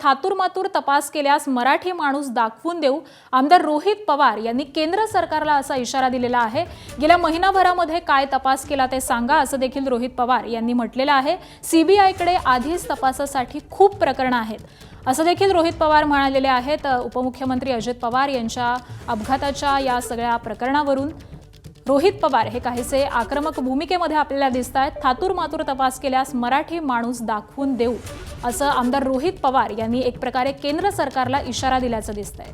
थातुरमातुर तपास केल्यास मराठी माणूस दाखवून देऊ, आमदार रोहित पवार यांनी केंद्र सरकारला असा इशारा दिलेला आहे। गेल्या महिनाभरामध्ये काय तपास केला ते सांगा, असं देखील रोहित पवार यांनी म्हटलेलं आहे। सीबीआयकडे आधीच तपासासाठी खूप प्रकरणं आहेत, असं देखील रोहित पवार म्हणालेले आहेत। उपमुख्यमंत्री अजित पवार यांच्या अपघाताच्या या सगळ्या प्रकरणावरून रोहित पवार हे काहीसे आक्रमक भूमिकेमध्ये आपल्याला दिसत आहेत। थातुरमातुर तपास केल्यास मराठी माणूस दाखवून देऊ, असं आमदार रोहित पवार यांनी एक प्रकारे केंद्र सरकारला इशारा दिल्याचं दिसतंय।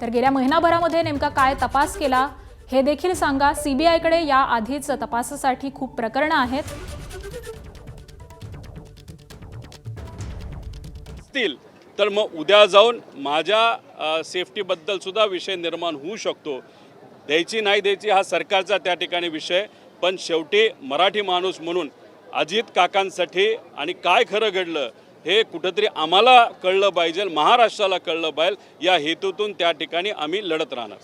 तर गेल्या महिनाभरामध्ये नेमका काय तपास केला हे देखील सांगा। सीबीआयकडे या आधीच तपासासाठी खूप प्रकरणं आहेत। तर मग उद्या जाऊन माझ्या सेफ्टीबद्दल सुद्धा विषय निर्माण होऊ शकतो। द्यायची नाही द्यायची हा सरकारचा त्या ठिकाणी विषय, पण शेवटी मराठी माणूस म्हणून अजित काकांसाठी आणि काय खरं घडलं हे कुठंतरी आम्हाला कळलं पाहिजे, महाराष्ट्राला कळलं पाहिजे, या हेतूतून त्या ठिकाणी आम्ही लढत राहणार।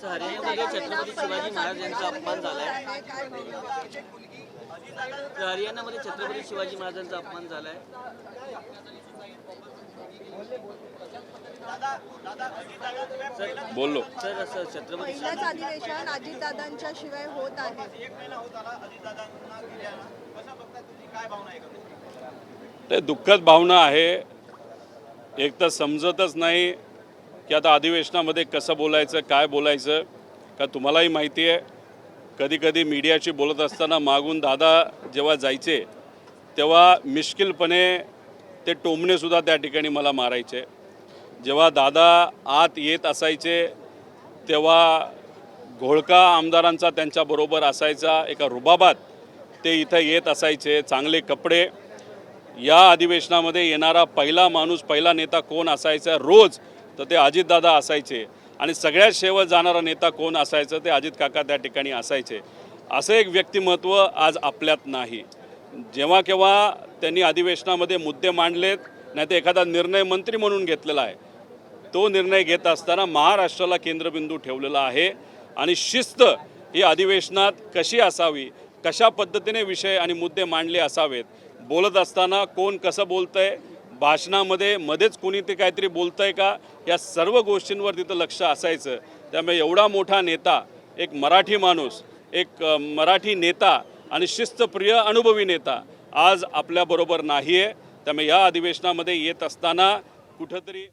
हरियाणामध्ये छत्रपती शिवाजी महाराजांचा अपमान झालाय। बोललो सर, असं छत्रपती पहिल्याच अधिवेशन अजितदादांच्या शिवाय होत आहे। ते दुःखद भावना आहे। एक तर समजतच नाही की आता अधिवेशनामध्ये कसं बोलायचं, काय बोलायचं। का तुम्हालाही माहिती आहे, कधी कधी मीडियाशी बोलत असताना मागून दादा जेव्हा जायचे तेव्हा मिश्किलपणे ते टोमणेसुद्धा त्या ठिकाणी मला मारायचे। जेव्हा दादा आत येत असायचे तेव्हा घोळका आमदारांचा त्यांच्याबरोबर असायचा, एका रुबाबात ते इथं येत असायचे, चांगले कपडे। या अधिवेशनामध्ये येणारा पहिला माणूस, पहिला नेता कोण असायचा रोज, तर ते अजितदादा असायचे। आणि सगळ्यात शेवट जाणारा नेता कोण असायचं, ते अजित काका त्या ठिकाणी असायचे। असं एक व्यक्तिमत्व आज आपल्यात नाही। जेव्हा केव्हा त्यांनी अधिवेशनामध्ये मुद्दे मांडलेत, नाही तर एखादा निर्णय मंत्री म्हणून घेतलेला आहे, तो निर्णय घेत असताना महाराष्ट्राला केंद्रबिंदू ठेवलेला आहे। आणि शिस्त ही अधिवेशनात कशी असावी, कशा पद्धतीने विषय आणि मुद्दे मांडले असावेत, बोलत असताना कोण कसं बोलतंय, भाषणामध्ये मध्येच कोणी ते काहीतरी बोलतंय का, या सर्व गोष्टींवर तिथं लक्ष असायचं। त्यामुळे एवढा मोठा नेता, एक मराठी माणूस, एक मराठी नेता आणि शिस्तप्रिय अनुभवी नेता आज आपल्याबरोबर नाही आहे। त्यामुळे या अधिवेशनामध्ये येत असताना कुठंतरी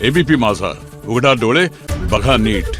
एबीपी माझा, उघडा डोळे बघा नीट।